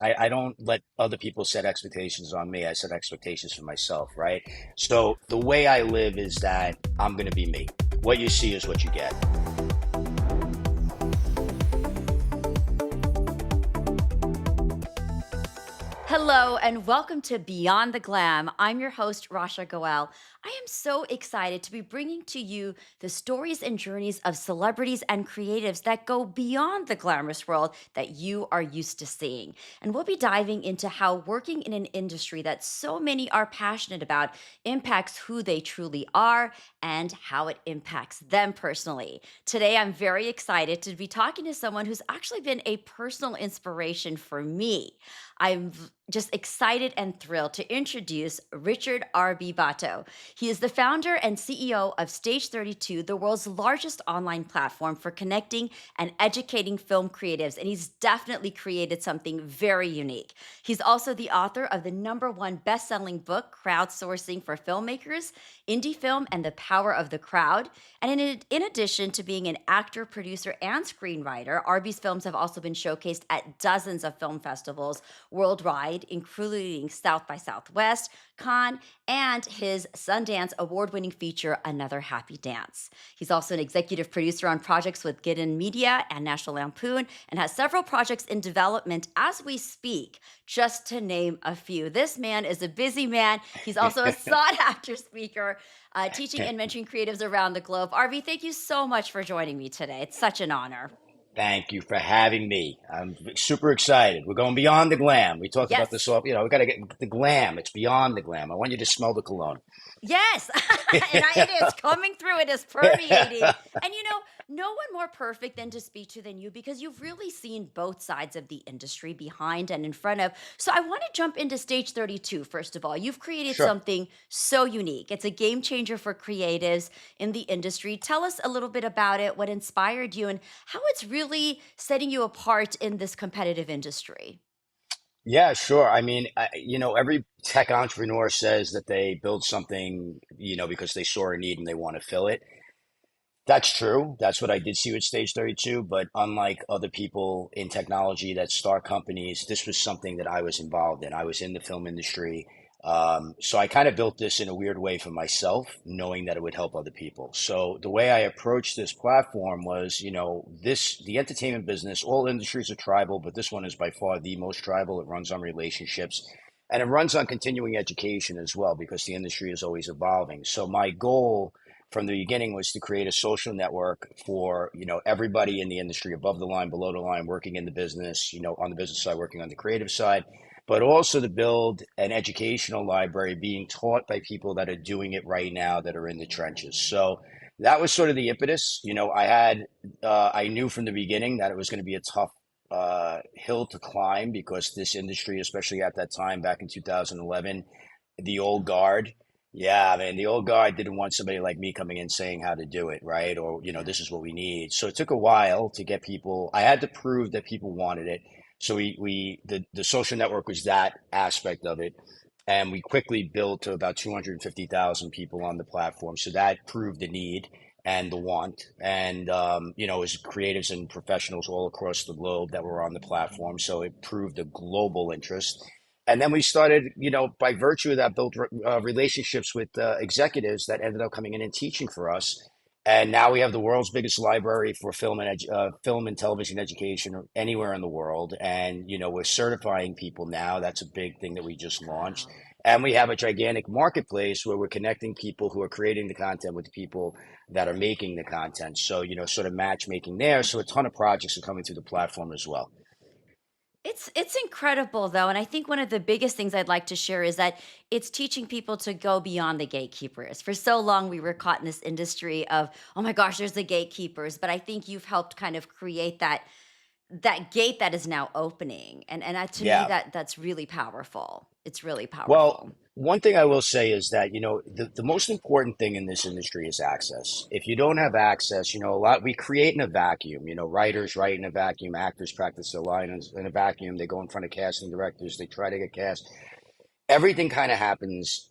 I don't let other people set expectations on me. I set expectations for myself, right? So the way I live is that I'm going to be me. What you see is what you get. Hello and welcome to Beyond the Glam. I'm your host, Rasha Goel. I am so excited to be bringing to you the stories and journeys of celebrities and creatives that go beyond the glamorous world that you are used to seeing. And we'll be diving into how working in an industry that so many are passionate about impacts who they truly are and how it impacts them personally. Today, I'm very excited to be talking to someone who's actually been a personal inspiration for me. I'm just excited and thrilled to introduce Richard RB Botto. He is the founder and CEO of Stage32, the world's largest online platform for connecting and educating film creatives, and he's definitely created something very unique. He's also the author of the number one best-selling book, Crowdsourcing for Filmmakers, Indie Film and the Power of the Crowd. And in addition to being an actor, producer, and screenwriter, RB's films have also been showcased at dozens of film festivals worldwide, including South by Southwest, Cannes, and his Sundance award-winning feature, Another Happy Dance. He's also an executive producer on projects with Gideon Media and National Lampoon, and has several projects in development as we speak, just to name a few. This man is a busy man. He's also a sought-after speaker, teaching and mentoring creatives around the globe. RV, thank you so much for joining me today. It's such an honor. Thank you for having me. I'm super excited. We're going beyond the glam. We talked about this Yes. all, we got to get the glam. It's beyond the glam. I want you to smell the cologne. Yes, it is coming through. It is permeating, and no one more perfect than to speak to than you because you've really seen both sides of the industry, behind and in front of. So I want to jump into Stage 32. First of all, you've created Sure. something so unique. It's a game changer for creatives in the industry. Tell us a little bit about it, what inspired you, and how it's really setting you apart in this competitive industry. Yeah, sure. I mean, every tech entrepreneur says that they build something, because they saw a need and they want to fill it. That's true. That's what I did see with Stage 32. But unlike other people in technology that start companies, this was something that I was involved in. I was in the film industry. So I kind of built this in a weird way for myself, knowing that it would help other people. So the way I approached this platform was, the entertainment business, all industries are tribal, but this one is by far the most tribal. It runs on relationships and it runs on continuing education as well, because the industry is always evolving. So my goal from the beginning was to create a social network for everybody in the industry, above the line, below the line, working in the business, on the business side, working on the creative side, but also to build an educational library being taught by people that are doing it right now, that are in the trenches. So that was sort of the impetus. I knew from the beginning that it was going to be a tough hill to climb, because this industry, especially at that time back in 2011, the old guard. Yeah, I mean, the old guard didn't want somebody like me coming in saying how to do it, right? Or, this is what we need. So it took a while to get people. I had to prove that people wanted it. So the social network was that aspect of it. And we quickly built to about 250,000 people on the platform. So that proved the need and the want. And, it was creatives and professionals all across the globe that were on the platform. So it proved a global interest. And then we started, by virtue of that, built relationships with executives that ended up coming in and teaching for us. And now we have the world's biggest library for film and television education anywhere in the world. And, we're certifying people now. That's a big thing that we just launched. Wow. And we have a gigantic marketplace where we're connecting people who are creating the content with the people that are making the content. So, sort of matchmaking there. So a ton of projects are coming through the platform as well. It's incredible though, and I think one of the biggest things I'd like to share is that it's teaching people to go beyond the gatekeepers. For so long we were caught in this industry of, oh my gosh, there's the gatekeepers, but I think you've helped kind of create that gate that is now opening. And to me Yeah. that's really powerful. It's really Well, powerful. one thing I will say is that, the most important thing in this industry is access. If you don't have access, we create in a vacuum. Writers write in a vacuum, actors practice their lines in a vacuum. They go in front of casting directors, they try to get cast. Everything kind of happens,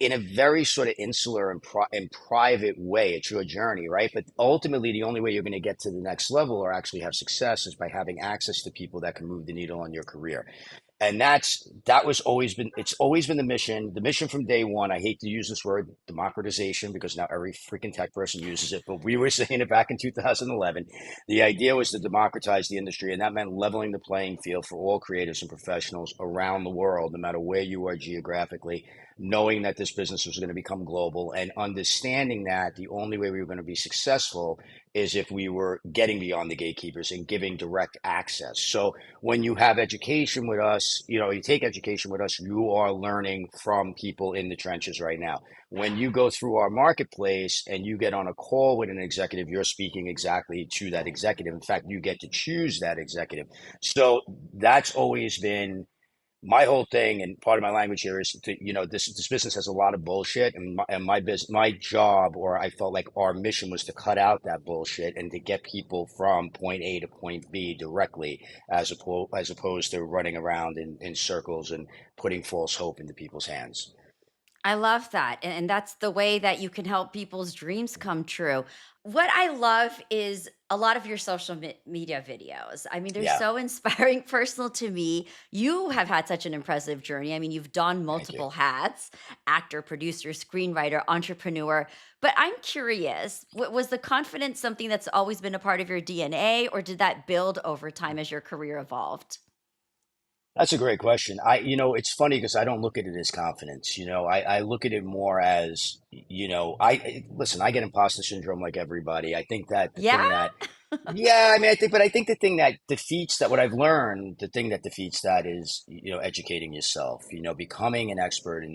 in a very sort of insular and private way. It's your journey, right? But ultimately, the only way you're going to get to the next level or actually have success is by having access to people that can move the needle on your career. And that was always been it's always been the mission from day one. I hate to use this word democratization because now every freaking tech person uses it, but we were saying it back in 2011. The idea was to democratize the industry, and that meant leveling the playing field for all creators and professionals around the world, no matter where you are geographically, knowing that this business was going to become global and understanding that the only way we were going to be successful is if we were getting beyond the gatekeepers and giving direct access. So when you have education with us, you take education with us, you are learning from people in the trenches right now. When you go through our marketplace and you get on a call with an executive, you're speaking exactly to that executive. In fact, you get to choose that executive. So that's always been my whole thing, and part of my language here is to, this business has a lot of bullshit, and my job, or I felt like our mission was to cut out that bullshit and to get people from point A to point B directly, as opposed to running around in circles and putting false hope into people's hands. I love that. And that's the way that you can help people's dreams come true. What I love is a lot of your social media videos. I mean, they're Yeah, so inspiring, personal to me. You have had such an impressive journey. I mean, you've done thank you. multiple hats: actor, producer, screenwriter, entrepreneur. But I'm curious, was the confidence something that's always been a part of your DNA, or did that build over time as your career evolved? That's a great question. It's funny because I don't look at it as confidence. I look at it more as, listen, I get imposter syndrome like everybody. I think that the Yeah. thing that, yeah, I mean, I think the thing that defeats that, what I've learned, the thing that defeats that is, educating yourself, becoming an expert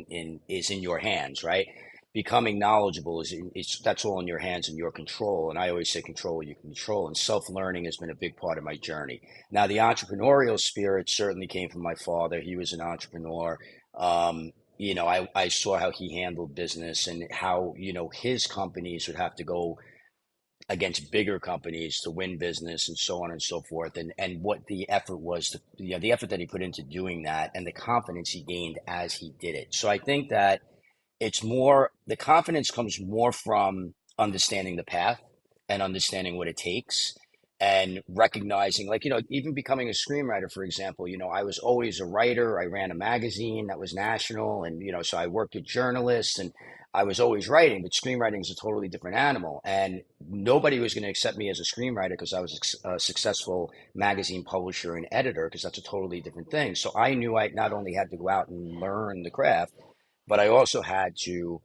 is in your hands, right? Becoming knowledgeable that's all in your hands and your control. And I always say control what you can control. And self-learning has been a big part of my journey. Now, the entrepreneurial spirit certainly came from my father. He was an entrepreneur. I saw how he handled business and how, his companies would have to go against bigger companies to win business and so on and so forth. And what the effort was to, the effort that he put into doing that and the confidence he gained as he did it. So I think that the confidence comes more from understanding the path and understanding what it takes and recognizing, like, even becoming a screenwriter, for example. I was always a writer. I ran a magazine that was national, and so I worked with journalists, and I was always writing. But screenwriting is a totally different animal, and nobody was going to accept me as a screenwriter because I was a successful magazine publisher and editor, because that's a totally different thing. So I knew I not only had to go out and learn the craft, but I also had to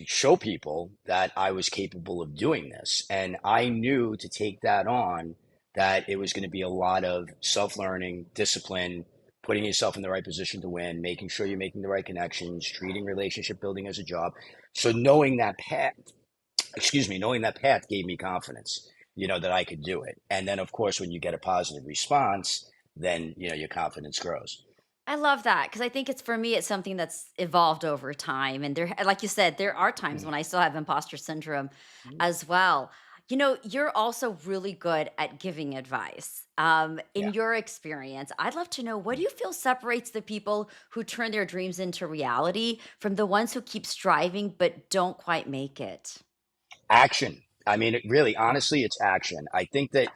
show people that I was capable of doing this. And I knew to take that on, that it was going to be a lot of self-learning, discipline, putting yourself in the right position to win, making sure you're making the right connections, treating relationship building as a job. So knowing that path gave me confidence, that I could do it. And then, of course, when you get a positive response, then, your confidence grows. I love that because I think it's for me, it's something that's evolved over time. And there, like you said, there are times when I still have imposter syndrome as well. You're also really good at giving advice. In Yeah. your experience, I'd love to know, what do you feel separates the people who turn their dreams into reality from the ones who keep striving but don't quite make it? Action. I mean, it really, honestly, it's action. I think that,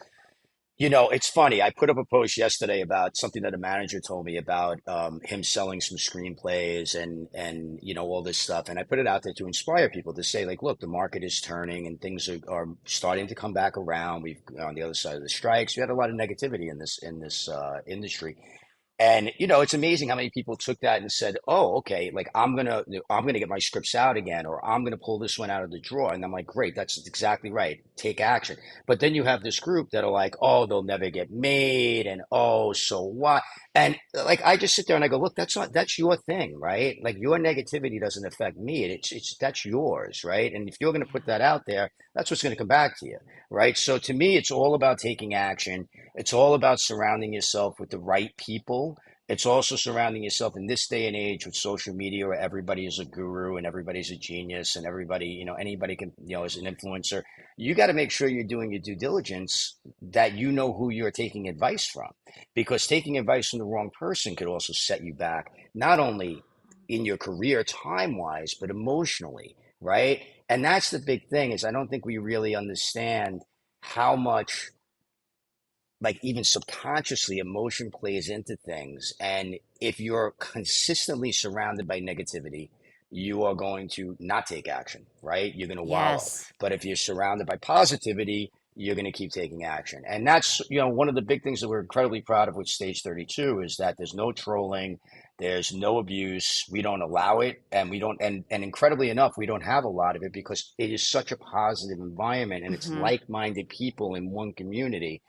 it's funny. I put up a post yesterday about something that a manager told me about, him selling some screenplays and all this stuff. And I put it out there to inspire people to say, like, look, the market is turning and things are starting to come back around. We've on the other side of the strikes. We had a lot of negativity in this industry. And it's amazing how many people took that and said, "Oh, okay, like I'm gonna get my scripts out again, or I'm gonna pull this one out of the drawer." And I'm like, "Great, that's exactly right. Take action." But then you have this group that are like, "Oh, they'll never get made," and "Oh, so what?" And like I just sit there and I go, "Look, that's your thing, right? Like your negativity doesn't affect me. It's that's yours, right? And if you're gonna put that out there, that's what's gonna come back to you, right?" So to me, it's all about taking action. It's all about surrounding yourself with the right people. It's also surrounding yourself in this day and age with social media, where everybody is a guru and everybody's a genius and everybody, anybody can, is an influencer. You got to make sure you're doing your due diligence, that you know who you're taking advice from, because taking advice from the wrong person could also set you back, not only in your career time wise, but emotionally, right? And that's the big thing is I don't think we really understand how much like even subconsciously emotion plays into things. And if you're consistently surrounded by negativity, you are going to not take action, right? You're going to wallow. Yes. But if you're surrounded by positivity, you're going to keep taking action. And that's, one of the big things that we're incredibly proud of with Stage 32 is that there's no trolling, there's no abuse, we don't allow it, and we don't, and incredibly enough, we don't have a lot of it because it is such a positive environment and it's Hmm. like-minded people in one community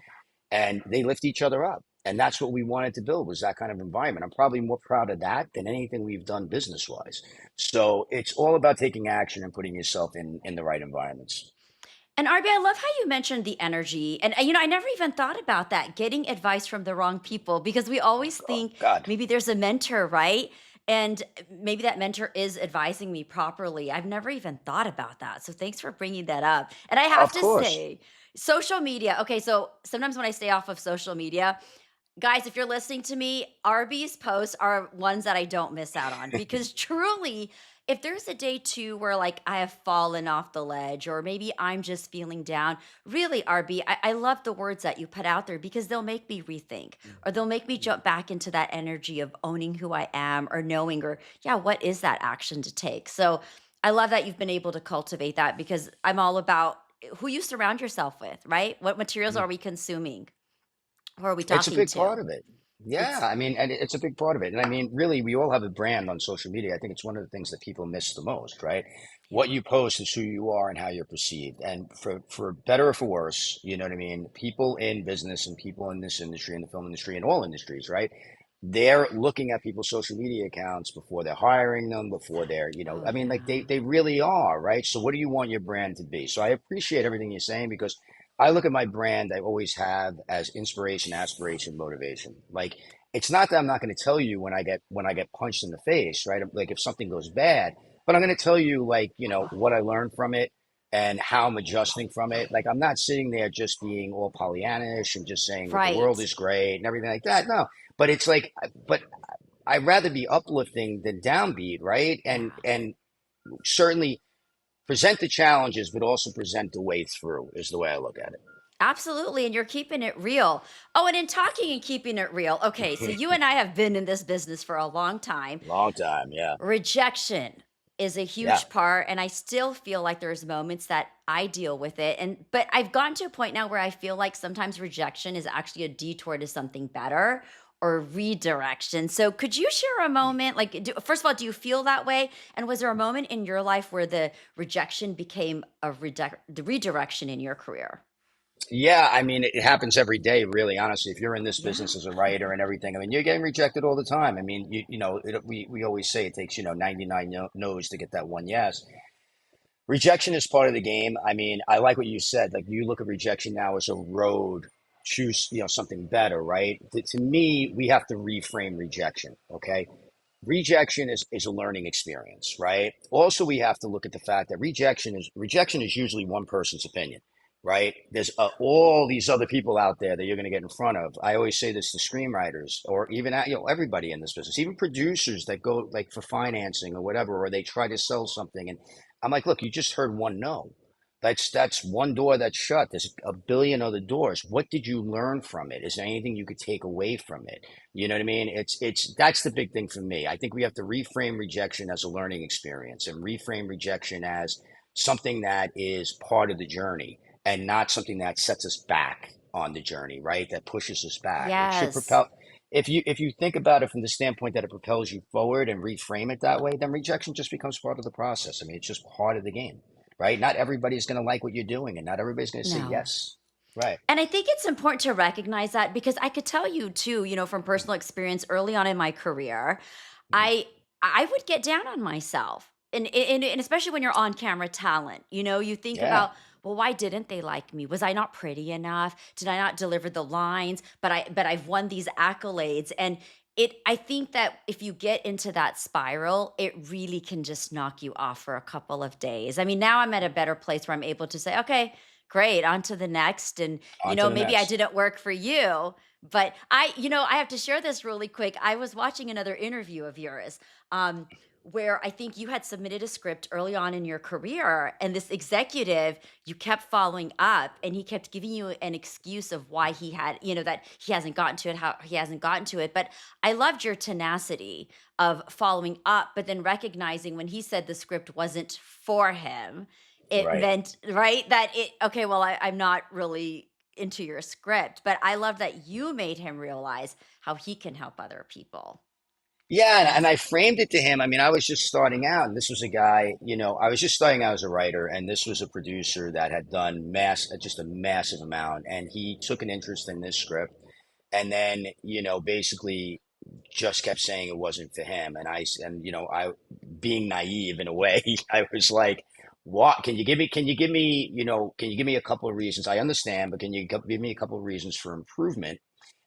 and they lift each other up. And that's what we wanted to build was that kind of environment. I'm probably more proud of that than anything we've done business wise. So it's all about taking action and putting yourself in the right environments. And RB, I love how you mentioned the energy. And, I never even thought about that, getting advice from the wrong people, because we always Oh think God, maybe there's a mentor, right? And maybe that mentor is advising me properly. I've never even thought about that. So thanks for bringing that up. And I have of to course. say, social media. Okay, so sometimes when I stay off of social media, guys, if you're listening to me, RB's posts are ones that I don't miss out on because truly, if there's a day too where like I have fallen off the ledge or maybe I'm just feeling down, really, RB, I love the words that you put out there because they'll make me rethink or they'll make me jump back into that energy of owning who I am or knowing, or yeah, what is that action to take? So I love that you've been able to cultivate that because I'm all about who you surround yourself with, right? What materials are we consuming? Who are we It's a talking big part to? of it. Yeah, It's I mean, and it's a big part of it. And I mean, really, we all have a brand on social media. I think it's one of the things that people miss the most, right? What yeah. you post is who you are and how you're perceived. And for better or for worse, you know what I mean? People in business and people in this industry, in the film industry, and all industries, right? They're looking at people's social media accounts before they're hiring them, before they're, Oh, I mean, like yeah. they really are, right? So what do you want your brand to be? So I appreciate everything you're saying because I look at my brand, I always have as inspiration, aspiration, motivation. Like it's not that I'm not going to tell you when I get punched in the face, right? Like if something goes bad, but I'm going to tell you like, what I learned from it and how I'm adjusting from it. Like I'm not sitting there just being all Pollyannish and just saying that the world Right. is great and everything like that. No, but it's like, but I'd rather be uplifting than downbeat, right? And Yeah. and certainly present the challenges, but also present the way through is the way I look at Absolutely. And you're keeping it real. Oh, and in talking and keeping it real, okay, so it. you and I have been in this business for a long time. Long time, yeah, Rejection is a yeah. huge part, and I still feel like there's moments that I deal with it. But I've gotten to a point now where I feel like sometimes rejection is actually a detour to something better or redirection. So could you share a moment like first of all, do you feel that way? And was there a moment in your life where the rejection became the redirection in your career? Yeah, I mean, it happens every day, really, honestly. If you're in this Yeah. business as a writer and everything, I mean, you're getting rejected all the time. I mean, we always say it takes, 99 no's to get that one yes. Rejection is part of the game. I mean, I like what you said. Like, you look at rejection now as a road to, something better, right? To me, we have to reframe rejection, okay? Rejection is a learning experience, right? Also, we have to look at the fact that rejection is usually one person's opinion, right? There's all these other people out there that you're going to get in front of. I always say this to screenwriters or even everybody in this business, even producers that go like for financing or whatever, or they try to sell something, and I'm like, look, you just heard one no. That's one door that's shut. There's a billion other doors. What did you learn from it? Is there anything you could take away from it? You know what I mean? It's that's the big thing for me. I think we have to reframe rejection as a learning experience and reframe rejection as something that is part of the journey and not something that sets us back on the journey, right? That pushes us back. It should Yes. propel if you think about it from the standpoint that it propels you forward and reframe it that way, then rejection just becomes part of the process. I mean, it's just part of the game, right? Not everybody's going to like what you're doing and not everybody's going to say No. yes. Right. And I think it's important to recognize that because I could tell you too, from personal experience early on in my career, Mhm. I I would get down on myself. And especially when you're on camera talent, you think Yeah. about, well, why didn't they like me? Was I not pretty enough? Did I not deliver the lines? But I've won these accolades. And I think that if you get into that spiral, it really can just knock you off for a couple of days. I mean, now I'm at a better place where I'm able to say, okay, Great, on to the next, and, On to the maybe I next. didn't work for you, but I have to share this really quick. I was watching another interview of yours, where I think you had submitted a script early on in your career, and this executive, you kept following up, and he kept giving you an excuse of why that he hasn't gotten to it, how he hasn't gotten to it, but I loved your tenacity of following up, but then recognizing when he said the script wasn't for him, it Right. meant, right, that okay, well, I'm not really into your script, but I love that you made him realize how he can help other people. Yeah, and Yes. I framed it to him. I mean, I was just starting out, and this was a guy, I was just starting out as a writer, and this was a producer that had done just a massive amount, and he took an interest in this script, and then, basically just kept saying it wasn't for him, and I, being naive in a way, I was like, "What? Can you give me a couple of reasons? I understand, but can you give me a couple of reasons for improvement?"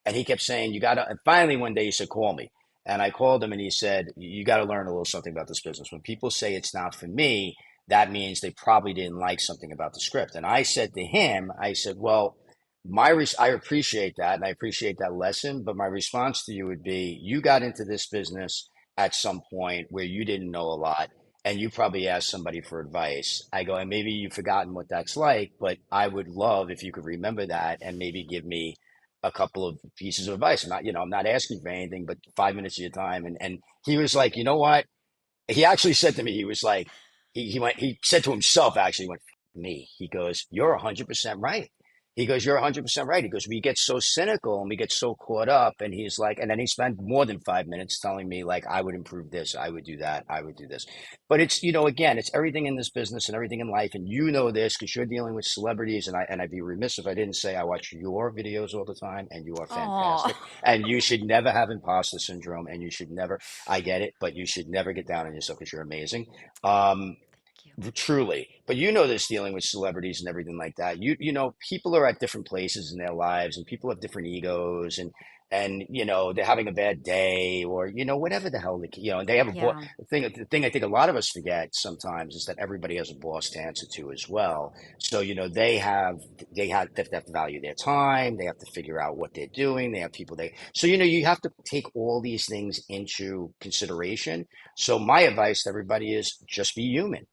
And he kept saying, "You got to." And finally, one day he said, "Call me." And I called him, and he said, "You got to learn a little something about this business. When people say it's not for me, that means they probably didn't like something about the script." And I said to him, I said, "Well, I appreciate that, and I appreciate that lesson. But my response to you would be, you got into this business at some point where you didn't know a lot, and you probably asked somebody for advice." I go, "And maybe you've forgotten what that's like, but I would love if you could remember that and maybe give me a couple of pieces of advice. I'm not asking for anything, but 5 minutes of your time." And he was like, "You know what?" He actually said to me, he was like, he said to himself, actually, he went, "Me." He goes, "You're 100% right." He goes, "You're 100% right." He goes, "We get so cynical and we get so caught up." And he's like, and then he spent more than 5 minutes telling me, like, I would improve this, I would do that, I would do this. But it's, again, it's everything in this business and everything in life. And this because you're dealing with celebrities. And I'd be remiss if I didn't say I watch your videos all the time, and you are Oh, fantastic. And you should never have imposter syndrome, and you should never, I get it, but you should never get down on yourself because you're amazing. Um, thank you. Truly. But this dealing with celebrities and everything like that. People are at different places in their lives, and people have different egos, and they're having a bad day, or whatever the hell and they have a boss. Yeah. The thing I think a lot of us forget sometimes is that everybody has a boss to answer to as well. So they have to value their time. They have to figure out what they're doing. They have people so you have to take all these things into consideration. So my advice to everybody is just be human.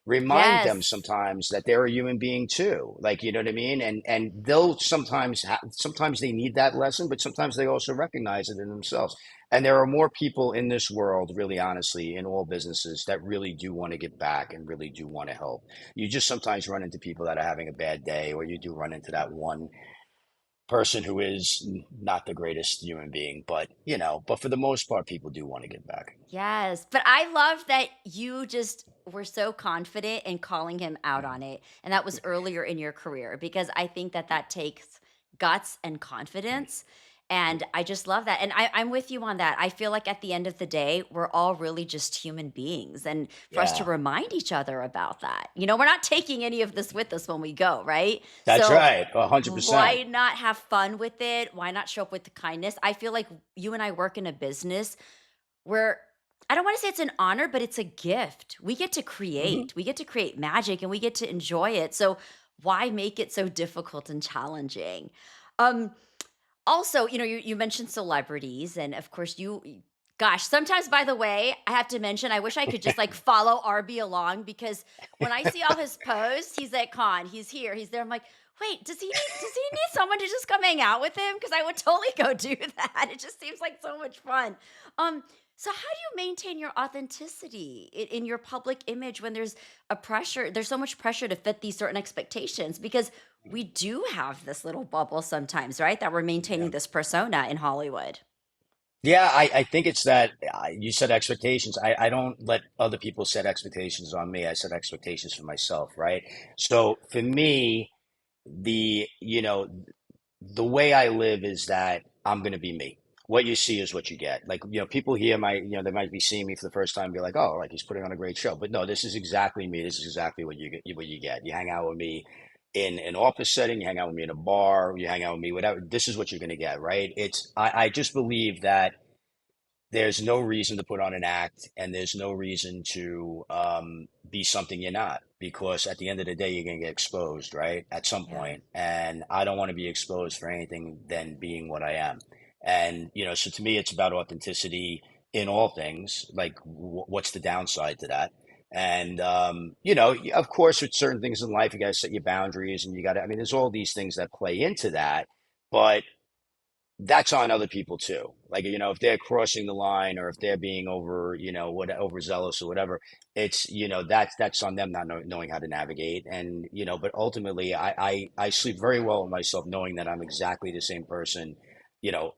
Remind them Yes. sometimes that they're a human being too. Like, you know what I mean? And they'll sometimes they need that lesson, but sometimes they also recognize it in themselves. And there are more people in this world, really honestly, in all businesses that really do want to give back and really do want to help. You just sometimes run into people that are having a bad day, or you do run into that one person who is not the greatest human being, but for the most part, people do want to give back. Yes, but I love that you just were so confident in calling him out on it, and that was earlier in your career because I think that that takes guts and confidence, and I just love that, and I'm with you on that. I feel like at the end of the day, we're all really just human beings, and for us to Yeah, remind each other about that. We're not taking any of this with us when we go, right? that's So right. 100%. why not have fun with it? Why not show up with the kindness? I feel like you and I work in a business where I don't want to say it's an honor, but it's a gift. We get to Hmm. create. We get to create magic and we get to enjoy it. So why make it so difficult and challenging? Um Also, you mentioned celebrities and of course gosh, sometimes by the way, I have to mention I wish I could just like follow RB along because when I see all his posts, he's at con, he's here, he's there. I'm like, "Wait, does he need someone to just come hang out with him because I would totally go do that." It just seems like so much fun. So how do you maintain your authenticity in your public image when there's so much pressure to fit these certain expectations because we do have this little bubble sometimes, right? That we're Yeah. maintaining this persona in Hollywood. Yeah, I think it's that you set expectations. I don't let other people set expectations on me. I set expectations for myself, right? So for me, the way I live is that I'm going to be me. What you see is what you get. Like, people here they might be seeing me for the first time and be like, "Oh, like he's putting on a great show." But no, this is exactly me. This is exactly what you get, what you get. You hang out with me in an office setting, you hang out with me in a bar, you hang out with me, whatever. This is what you're going to get, right? I just believe that there's no reason to put on an act, and there's no reason to be something you're not, because at the end of the day you're going to get exposed, right, at some Yeah. point. And I don't want to be exposed for anything than being what I am. And so to me it's about authenticity in all things. Like, what's the downside to that? And of course, with certain things in life, you got to set your boundaries, and you got to, I mean, there's all these things that play into that. But that's on other people too. Like, if they're crossing the line, or if they're being what overzealous or whatever, it's, that's on them, not knowing how to navigate. And, but ultimately, I sleep very well with myself, knowing that I'm exactly the same person, you know,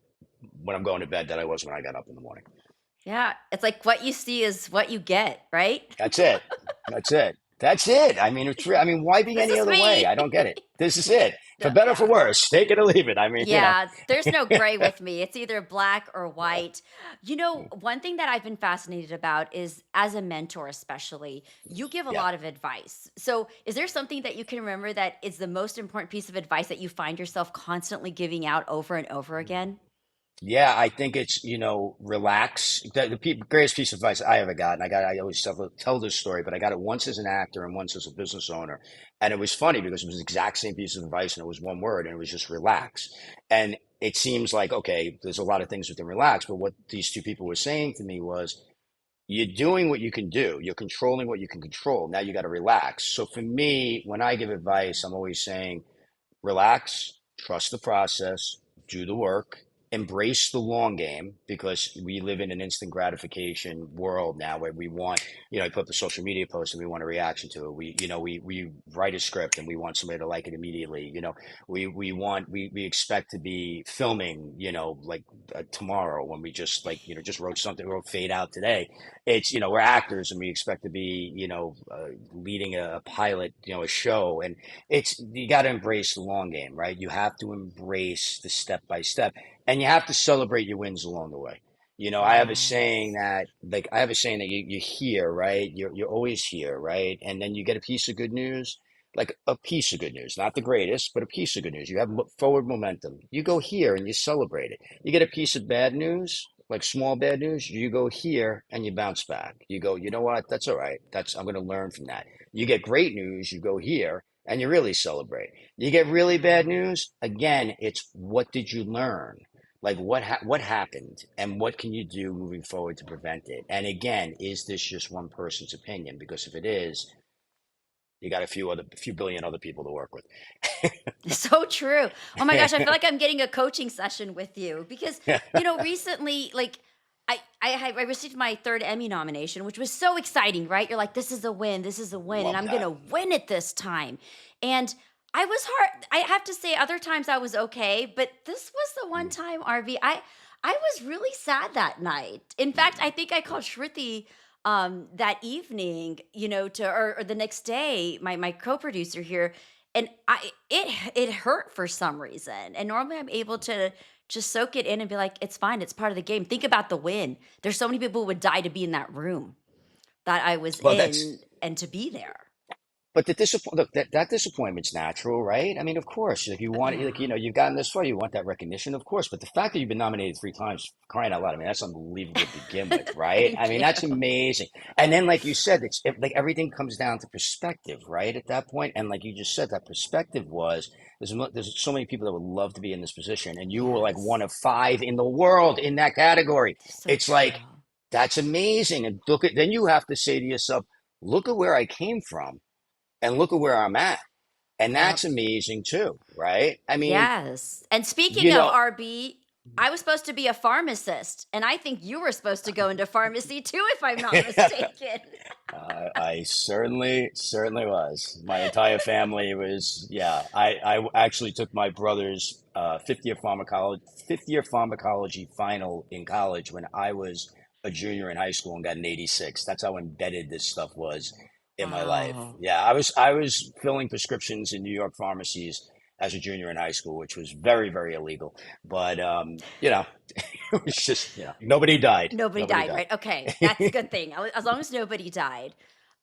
when I'm going to bed, that I was when I got up in the morning. Yeah, it's like what you see is what you get, right? That's it. That's it. That's it. I mean, I mean, why be This any is other way? me. I don't get it. This is it. For No, better, for yeah. worse. Take it or leave it. I mean. Yeah, there's no gray with me. It's either black or white. One thing that I've been fascinated about is, as a mentor, especially, you give a Yeah. lot of advice. So, is there something that you can remember that is the most important piece of advice that you find yourself constantly giving out over and over again? Yeah, I think it's, relax. The greatest piece of advice I ever got, and I always tell this story, but I got it once as an actor and once as a business owner. And it was funny because it was the exact same piece of advice, and it was one word, and it was just relax. And it seems like, okay, there's a lot of things within relax, but what these two people were saying to me was, you're doing what you can do, you're controlling what you can control. Now you got to relax. So for me, when I give advice, I'm always saying, relax, trust the process, do the work, embrace the long game, because we live in an instant gratification world now, where we want, I put up the social media post and we want a reaction to it. We write a script and we want somebody to like it immediately. We expect to be filming, like tomorrow, when we just, like, just wrote something, wrote Fade Out today. It's, we're actors and we expect to be, leading a pilot, a show. And it's, you got to embrace the long game, right? You have to embrace the step by step, and you have to celebrate your wins along the way. I have a saying Yes. that, like, I have a saying that you hear, right? You're always here, right? And then you get a piece of good news, like a piece of good news, not the greatest, but a piece of good news. You have forward momentum. You go here and you celebrate it. You get a piece of bad news, like small bad news. You go here and you bounce back. You go, you know what? That's all right. I'm going to learn from that. You get great news. You go here and you really celebrate. You get really bad news. Again, it's, what did you learn? Like, what happened, and what can you do moving forward to prevent it? And again, is this just one person's opinion? Because if it is, you got a few billion other people to work with. So true. Oh my gosh, I feel like I'm getting a coaching session with you because, recently, like, I received my third Emmy nomination, which was so exciting, right? You're like, this is a win, and Love I'm that. gonna win it this time. And I was hard. I have to say, other times I was okay, but this was the one time, RB, I was really sad that night. In fact, I think I called Shruti that evening, or the next day, my co-producer here, and it hurt for some reason. And normally I'm able to just soak it in and be like, it's fine, it's part of the game. Think about the win. There's so many people who would die to be in that room that I was Well, in and to be there. but look, that disappointment's natural, right? I mean, of course, like, you want, like, Yeah. you've gotten this far, you want that recognition, of course. But the fact that you've been nominated three times, crying out loud, I mean, that's unbelievable to begin with, right? I Thank mean, you. that's amazing. And then, like you said, like, everything comes down to perspective, right? At that point, and like you just said, that perspective was, there's so many people that would love to be in this position, and you were like Yes. one of five in the world in that category. So It's like, true. that's amazing. And then you have to say to yourself, look at where I came from and look at where I'm at. And Yep. that's amazing too, right? I mean, Yes. And speaking you of know, RB, I was supposed to be a pharmacist, and I think you were supposed to go into pharmacy too, if I'm not mistaken. I certainly was. My entire family was, yeah. I actually took my brother's fifth year pharmacology final in college when I was a junior in high school, and got an 86. That's how embedded this stuff was in my life. Wow. Yeah, I was filling prescriptions in New York pharmacies as a junior in high school, which was very, very illegal. But it was just, nobody died. Nobody Nobody died, died. right? Okay, that's a good thing. As long as nobody died.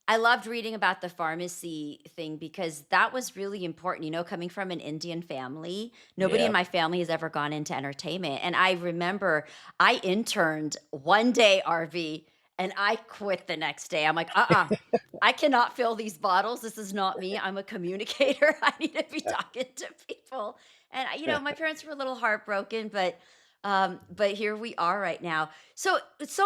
I loved reading about the pharmacy thing because that was really important. Coming from an Indian family, nobody in Yeah. my family has ever gone into entertainment. And I remember I interned one day, RV, and I quit the next day. I'm like, I cannot fill these bottles. This is not me. I'm a communicator. I need to be talking to people. And my parents were a little heartbroken, but here we are right now. So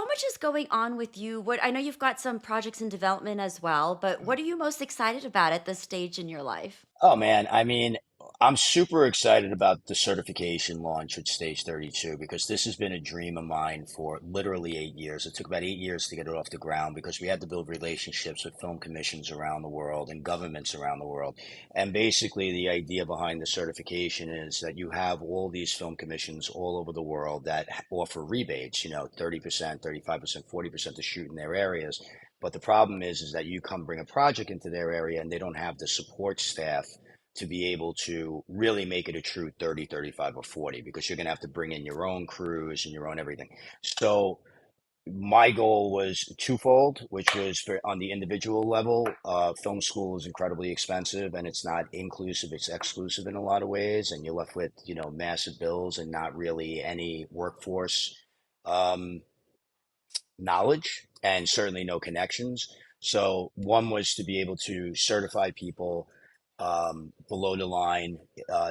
much is going on with you. What I know you've got some projects in development as well, but what are you most excited about at this stage in your life? Oh man, I mean, I'm super excited about the certification launch with Stage 32 because this has been a dream of mine for literally 8 years. It took about 8 years to get it off the ground because we had to build relationships with film commissions around the world and governments around the world. And basically, the idea behind the certification is that you have all these film commissions all over the world that offer rebates, 30%, 35%, 40% to shoot in their areas. But the problem is that you come bring a project into their area and they don't have the support staff to be able to really make it a true 30, 35, or 40 because you're going to have to bring in your own crews and your own everything. So my goal was twofold, which was for on the individual level. Film school is incredibly expensive and it's not inclusive, it's exclusive in a lot of ways. And you're left with, massive bills and not really any workforce. Um, Knowledge and certainly no connections. So one was to be able to certify people below the line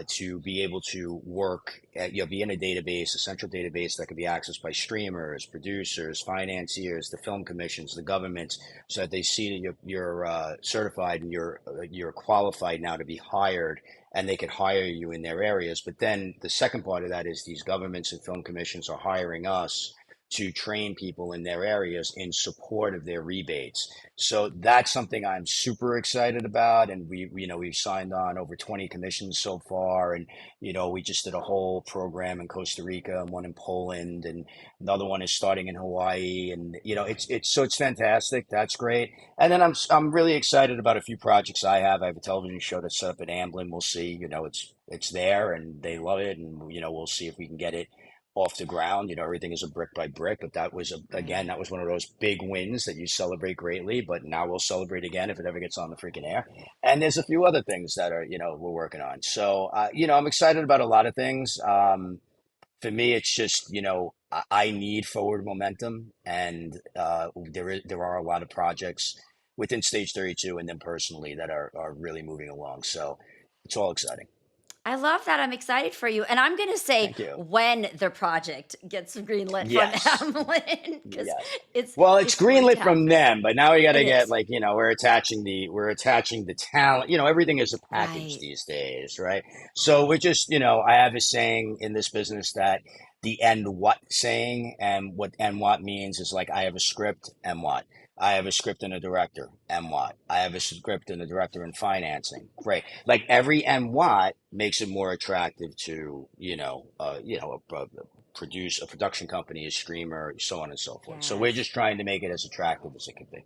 to be able to work at, be in a database, a central database that could be accessed by streamers, producers, financiers, the film commissions, the governments, so that they see that you're certified and you're qualified now to be hired, and they could hire you in their areas. But then the second part of that is these governments and film commissions are hiring us to train people in their areas in support of their rebates. So that's something I'm super excited about. And we've signed on over 20 commissions so far. And, we just did a whole program in Costa Rica and one in Poland and another one is starting in Hawaii. And, it's fantastic. That's great. And then I'm really excited about a few projects I have. I have a television show that's set up at Amblin. We'll see, it's there and they love it. And, we'll see if we can get it off the ground. Everything is a brick by brick, but again, Right. that was one of those big wins that you celebrate greatly, but now we'll celebrate again if it ever gets on the freaking air. And there's a few other things that are, we're working on. So, I'm excited about a lot of things. For me, it's just, I need forward momentum and there are a lot of projects within Stage 32 and then personally that are really moving along. So it's all exciting. I love that. I'm excited for you. And I'm going to say Thank you. when the project gets greenlit from Yes. Hamlin because Yes. it's Well, it's it's going to greenlit from happen. them, but now we got It to get is. like, we're attaching the talent. Everything is a package Right. these days, right? So we're just, I have a saying in this business that the end what saying and what and what means is like I have a script and what. I have a script and a director and what. I have a script and a director in financing. Great. Like every and what makes it more attractive to, a production company, a streamer, so on and so forth. So we're Yes. just trying to make it as attractive as it can be.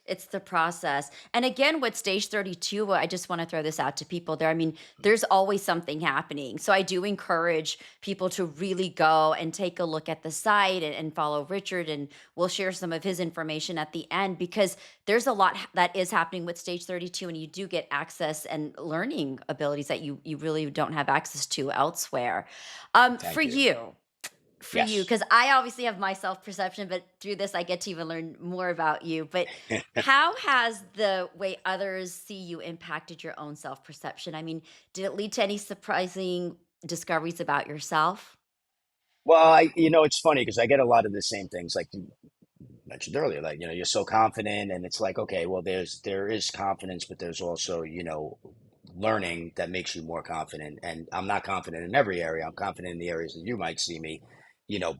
It's the process. And again, with Stage 32, I just want to throw this out to people there. I mean, there's always something happening. So I do encourage people to really go and take a look at the site and follow Richard. And we'll share some of his information at the end because there's a lot that is happening with Stage 32. And you do get access and learning abilities that you really don't have access to elsewhere. For Thank you. you, for you, Yes. because I obviously have my self perception, but through this, I get to even learn more about you. But how has the way others see you impacted your own self perception? I mean, did it lead to any surprising discoveries about yourself? Well, it's funny because I get a lot of the same things like you mentioned earlier, like, you're so confident and it's like, okay, well, there is confidence, but there's also, learning that makes you more confident. And I'm not confident in every area. I'm confident in the areas that you might see me,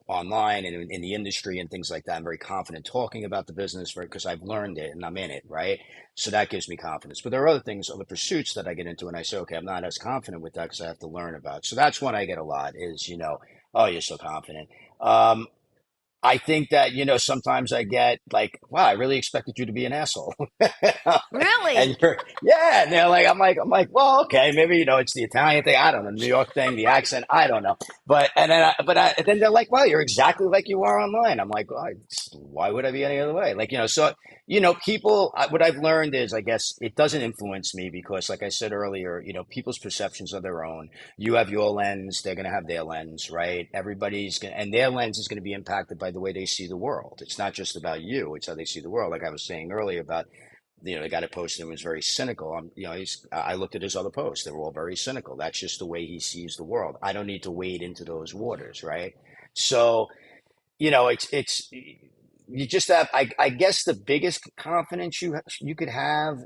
online and in the industry and things like that. I'm very confident talking about the business because I've learned it and I'm in it, right? So that gives me confidence. But there are other things, other pursuits that I get into and I say, okay, I'm not as confident with that because I have to learn about. So that's one I get a lot is, oh, you're so confident. Um, I think that, sometimes I get like, wow, I really expected you to be an asshole. And Really? yeah, and they're like, I'm like, well, okay, maybe, it's the Italian thing. I don't know, New York thing, the accent. I don't know. And then they're like, well, you're exactly like you are online. I'm like, well, why would I be any other way? Like, so, people, what I've learned is, I guess it doesn't influence me because, like I said earlier, people's perceptions are their own. You have your lens, they're going to have their lens, right? Everybody's going to, and their lens is going to be impacted by the way they see the world. It's not just about you, it's how they see the world. Like I was saying earlier about, the guy that posted him was very cynical. I looked at his other posts. They were all very cynical. That's just the way he sees the world. I don't need to wade into those waters, right? So, it's you just have, I guess the biggest confidence you could have,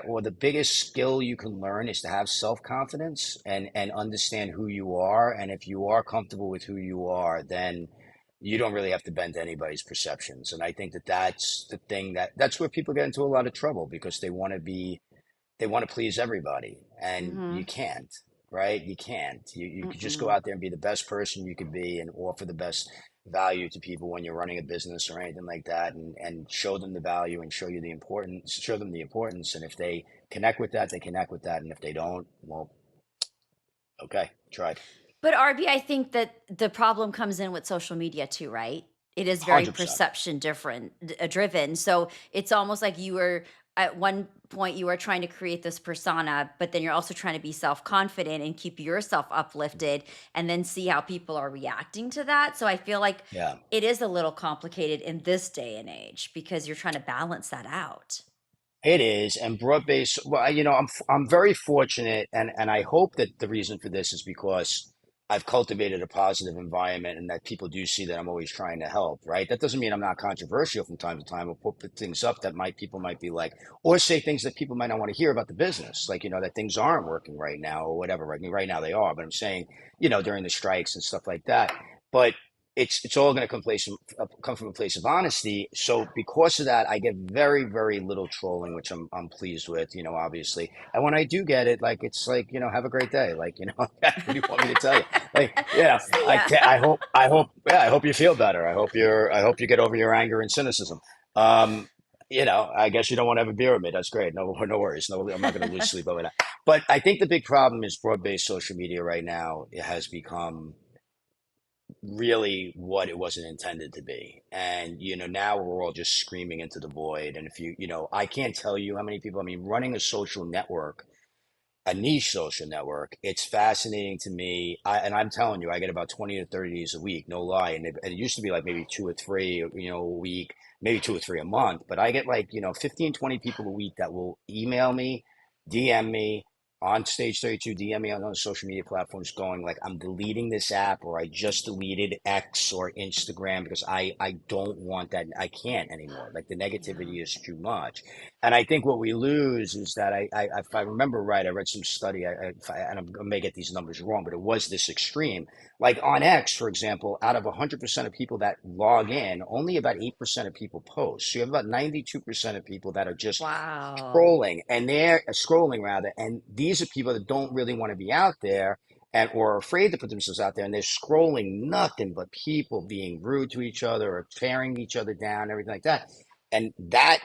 or the biggest skill you can learn is to have self-confidence and understand who you are. And if you are comfortable with who you are, then you don't really have to bend to anybody's perceptions. And I think that that's the thing, that's where people get into a lot of trouble because they want to please everybody, and you Mm-hmm. can't, right? You can't. You could just go Mm-mm. out there and be the best person you could be and offer the best value to people when you're running a business or anything like that, and show them the value and show them the importance. And if they connect with that, they connect with that. And if they don't, well, okay, tried. But RB, I think that the problem comes in with social media too, right? It is very 100%. perception driven. So it's almost like you were at one point you are trying to create this persona, but then you're also trying to be self-confident and keep yourself uplifted and then see how people are reacting to that. So I feel like Yeah. it is a little complicated in this day and age because you're trying to balance that out. It is, and broad-based. Well, I'm very fortunate, and I hope that the reason for this is because I've cultivated a positive environment, and that people do see that I'm always trying to help. Right? That doesn't mean I'm not controversial from time to time, or put things up that people might be like, or say things that people might not want to hear about the business, like that things aren't working right now or whatever. Right, I mean, right now they are, but I'm saying, during the strikes and stuff like that. But it's all going to come from a place of honesty. So because of that, I get very, very little trolling, which I'm pleased with, obviously. And when I do get it, like it's like, have a great day. Like, what do you want me to tell you? Like, See ya. I hope you feel better. I hope you get over your anger and cynicism. Um, I guess you don't want to have a beer with me. That's great. No, no worries. No, I'm not going to lose sleep over that. But I think the big problem is broad-based social media right now. It has become really what it wasn't intended to be. And, now we're all just screaming into the void. And if I can't tell you how many people, I mean, running a social network, a niche social network, it's fascinating to me. And I'm telling you, I get about 20 to 30 days a week, no lie. And it used to be like maybe two or three, a week, maybe two or three a month. But I get like, 15, 20 people a week that will email me, DM me on Stage 32, DM me on those social media platforms going like, I'm deleting this app, or I just deleted X or Instagram because I don't want that. I can't anymore. Like the Yeah. negativity is too much. And I think what we lose is that if I remember right, I read some study, and I may get these numbers wrong, but it was this extreme. Like on X, for example, out of 100% of people that log in, only about 8% of people post. So you have about 92% of people that are just Wow. scrolling, and they're scrolling rather. And these are people that don't really want to be out there, and or are afraid to put themselves out there, and they're scrolling nothing but people being rude to each other or tearing each other down, everything like that. And that,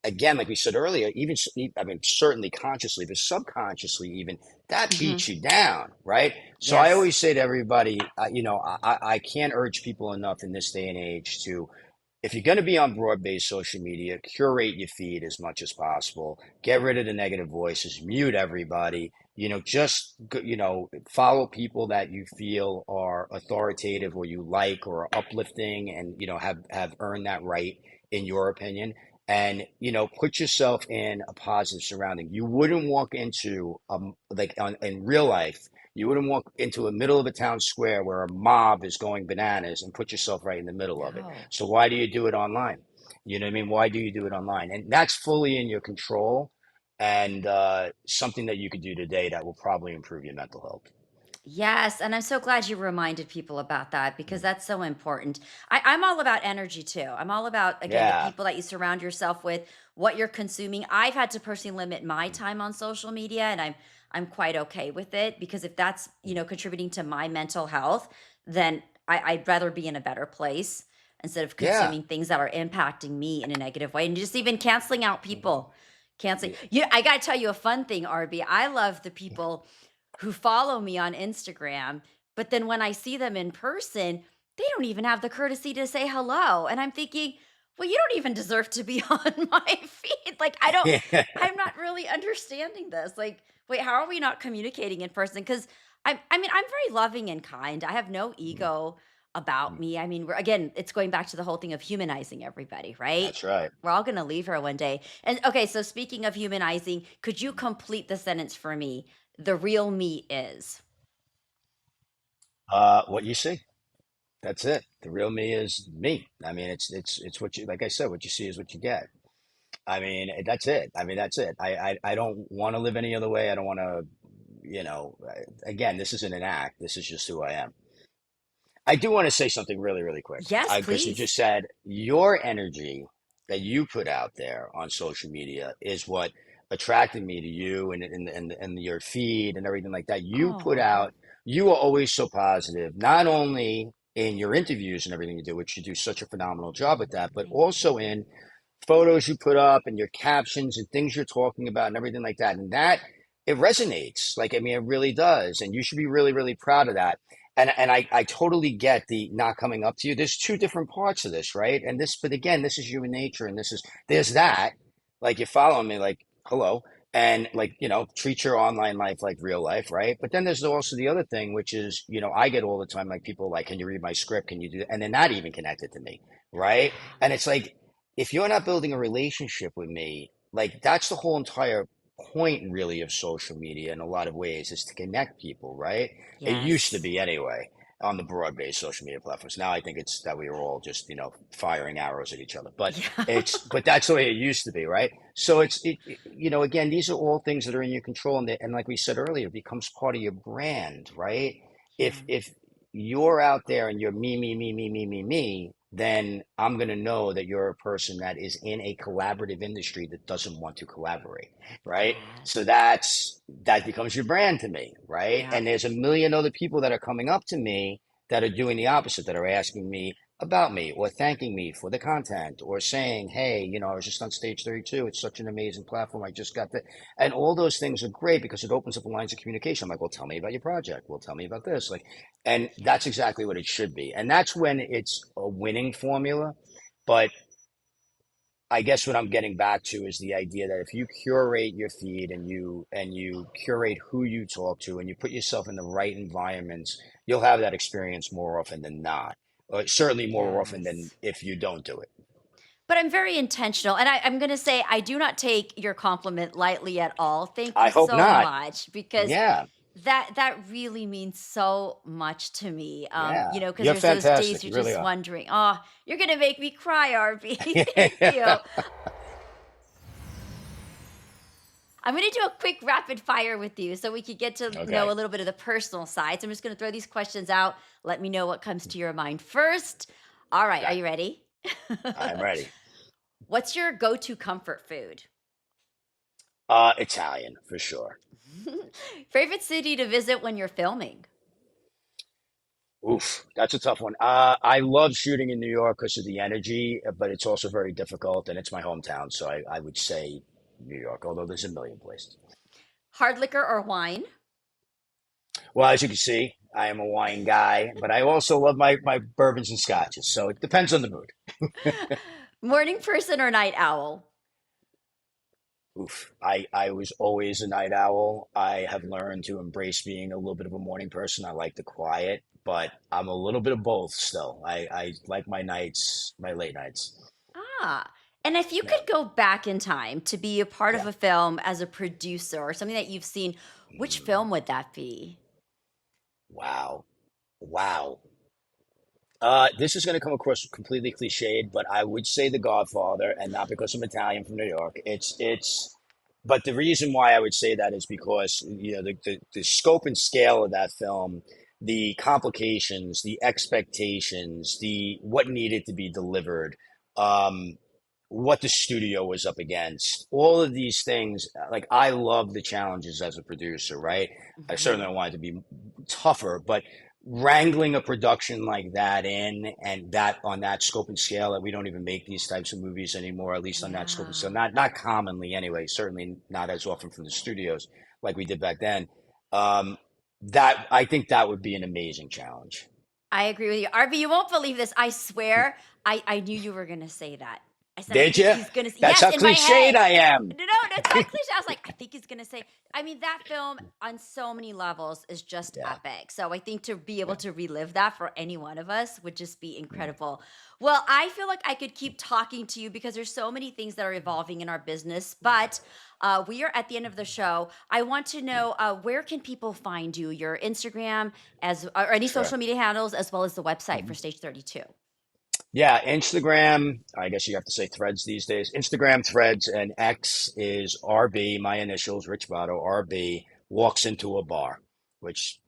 again, like we said earlier, even, I mean, certainly consciously, but subconsciously, even that Hmm. beats you down, right? So I Yes. always say to everybody, I can't urge people enough in this day and age to, if you're going to be on broad-based social media, curate your feed as much as possible. Get rid of the negative voices, mute everybody. Just follow people that you feel are authoritative or you like or are uplifting, and have earned that right in your opinion. And put yourself in a positive surrounding. You wouldn't walk into in real life. You wouldn't walk into a middle of a town square where a mob is going bananas and put yourself right in the middle of it. No. So why do you do it online? You know what I mean? Why do you do it online? And that's fully in your control, and something that you could do today that will probably improve your mental health. Yes, and I'm so glad you reminded people about that because that's so important. I'm all about energy too. I'm all about, again, the Yeah. people that you surround yourself with, what you're consuming. I've had to personally limit my time on social media, and I'm quite okay with it because if that's contributing to my mental health, then I'd rather be in a better place. instead of Yeah. consuming things that are impacting me in a negative way, and just even canceling out Mhm. people. Canceling. Yeah. You, I got to tell you a fun thing, RB. I love the people who follow me on Instagram, but then when I see them in person, they don't even have the courtesy to say hello. And I'm thinking, well, you don't even deserve to be on my feed. Like, Yeah. I'm not really understanding this. Like, wait, how are we not communicating in person? Because I mean, I'm very loving and kind. I have no ego about me. I mean, again, it's going back to the whole thing of humanizing everybody, right? That's right. We're all going to leave her one day. And okay, so speaking of humanizing, could you complete the sentence for me? The real me is. What you see. That's it. The real me is me. I mean, it's what you, like I said, what you see is what you get. I mean, that's it. I mean, that's it. I don't want to live any other way. I don't want to, again, this isn't an act. This is just who I am. I do want to say something really, really quick. Yes, Because you just please. said your energy that you put out there on social media is what attracted me to you and your feed and everything like that. You put Oh, out, you are always so positive, not only in your interviews and everything you do, which you do such a phenomenal job at that, but thank also you. in photos you put up and your captions and things you're talking about and everything like that. And that it resonates. Like, I mean, it really does. And you should be really, really proud of that. And I totally get the not coming up to you. There's two different parts of this, right? And this, but again, this is human nature, and this is there's that. Like you're following me, like hello, and like treat your online life like real life, right? But then there's also the other thing, which is I get all the time like people like, can you read my script? Can you do that? And they're not even connected to me, right? And it's like if you're not building a relationship with me, like that's the whole entire point really of social media in a lot of ways is to connect people, right? It used to Yes. be anyway on the broad-based social media platforms. Now I think it's that we are all just, firing arrows at each other. But Yeah. but that's the way it used to be, right? So again, these are all things that are in your control and like we said earlier, it becomes part of your brand, right? Yeah. If you're out there and you're me, then I'm going to know that you're a person that is in a collaborative industry that doesn't want to collaborate, right? So Yes. that becomes your brand to me, right? Yeah. And there's a million other people that are coming up to me that are doing the opposite, that are asking me about me or thanking me for the content or saying, hey, I was just on Stage 32. It's such an amazing platform. I just got that. And all those things are great because it opens up lines of communication. I'm like, well, tell me about your project. Well, tell me about this. Like, and that's Yeah. exactly what it should be. And that's when it's a winning formula. But I guess what I'm getting back to is the idea that if you curate your feed and you curate who you talk to and you put yourself in the right environments, you'll have that experience more often than not. Or certainly more often than Yes. if you don't do it. But I'm very intentional. And I'm going to say, I do not take your compliment lightly at all. Thank I you hope so not. much because Yeah, that really means so much to me. yeah. Because You're there's those days fantastic. you're You really just are. wondering, oh, you're going to make me cry, RB. Thank you. I'm going to do a quick rapid fire with you so we could get to know Okay, a little bit of the personal sides. I'm just going to throw these questions out. Let me know what comes to your mind first. All right, are okay. you ready? I'm ready. What's your go-to comfort food? Italian for sure. Favorite city to visit when you're filming? Oof, that's a tough one. I love shooting in New York because of the energy, but it's also very difficult, and it's my hometown, so I would say New York, although there's a million places. Hard liquor or wine? Well, as you can see, I am a wine guy, but I also love my bourbons and scotches, so it depends on the mood. Morning person or night owl? Oof, I was always a night owl. I have learned to embrace being a little bit of a morning person. I like the quiet, but I'm a little bit of both still. I like my nights, my late nights. Ah, and if you Yeah, could go back in time to be a part of yeah. a film as a producer or something that you've seen, which Mm, film would that be? wow, wow. This is going to come across completely cliched, but I would say The Godfather, and not because I'm Italian from New York. But the reason why I would say that is because the scope and scale of that film, the complications, the expectations, the what needed to be delivered, um, what the studio was up against, all of these things. Like I love the challenges as a producer, right? I certainly Mhm. don't want it to be tougher, but wrangling a production like that in, and that on that scope and scale, that we don't even make these types of movies anymore, at least on that scope and scale, Yeah. not commonly anyway, certainly not as often from the studios like we did back then. um that, I think that would be an amazing challenge. I agree with you. RB, you won't believe this. I swear, I knew you were going to say that. I said, I Did think you? he's going to, That's yes, how in my cliched head. I am. No, no, it's not cliche. I was like, I think he's going to say, I mean, that film on so many levels is just Yeah, epic. So I think to be able yeah. to relive that for any one of us would just be Mm. incredible. Well, I feel like I could keep talking to you because there's so many things that are evolving in our business, but we are at the end of the show. I want to know where can people find you? Your Instagram, as or any Sure. social media handles, as well as the website for Mhm. Stage 32. Yeah, Instagram, I guess you have to say threads these days. Instagram, threads, and X is RB, my initials, Rich Botto, RB walks into a bar, which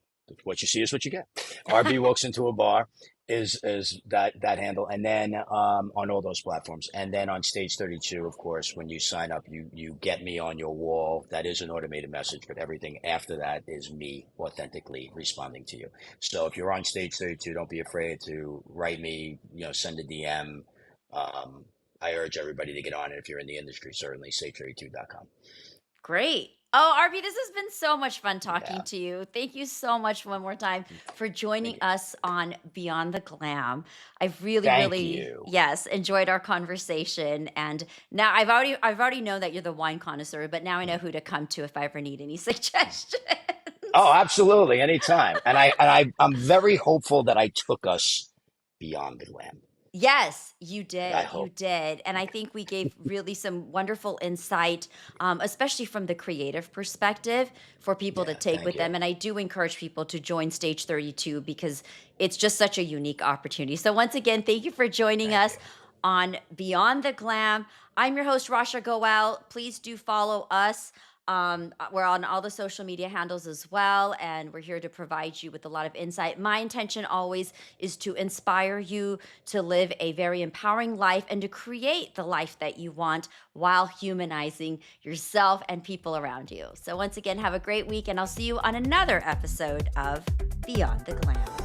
what you see is what you get. RB walks into a bar is that handle. And then on all those platforms. And then on Stage 32, of course, when you sign up, you get me on your wall. That is an automated message, but everything after that is me authentically responding to you. So if you're on Stage 32, don't be afraid to write me, send a DM. Um, I urge everybody to get on it if you're in the industry, certainly stage32.com. Great. Oh, RB, this has been so much fun talking Yeah. to you. Thank you so much one more time for Thank joining you. us on Beyond the Glam. I've really, Thank really, you. yes, enjoyed our conversation. And now I've already known that you're the wine connoisseur, but now I know who to come to if I ever need any suggestions. Oh, absolutely. Anytime. I'm very hopeful that I took us beyond the glam. Yes, you I did. You hope. did. And I think we gave really some wonderful insight, especially from the creative perspective for people to Yeah. take Thank with them. you. And I do encourage people to join Stage 32 because it's just such a unique opportunity. So, once again, thank you for joining Thank us you. on Beyond the Glam. I'm your host, Rasha Goel. Please do follow us. We're on all the social media handles as well, and we're here to provide you with a lot of insight. My intention always is to inspire you to live a very empowering life and to create the life that you want while humanizing yourself and people around you. So, once again, have a great week, and I'll see you on another episode of Beyond the Glam.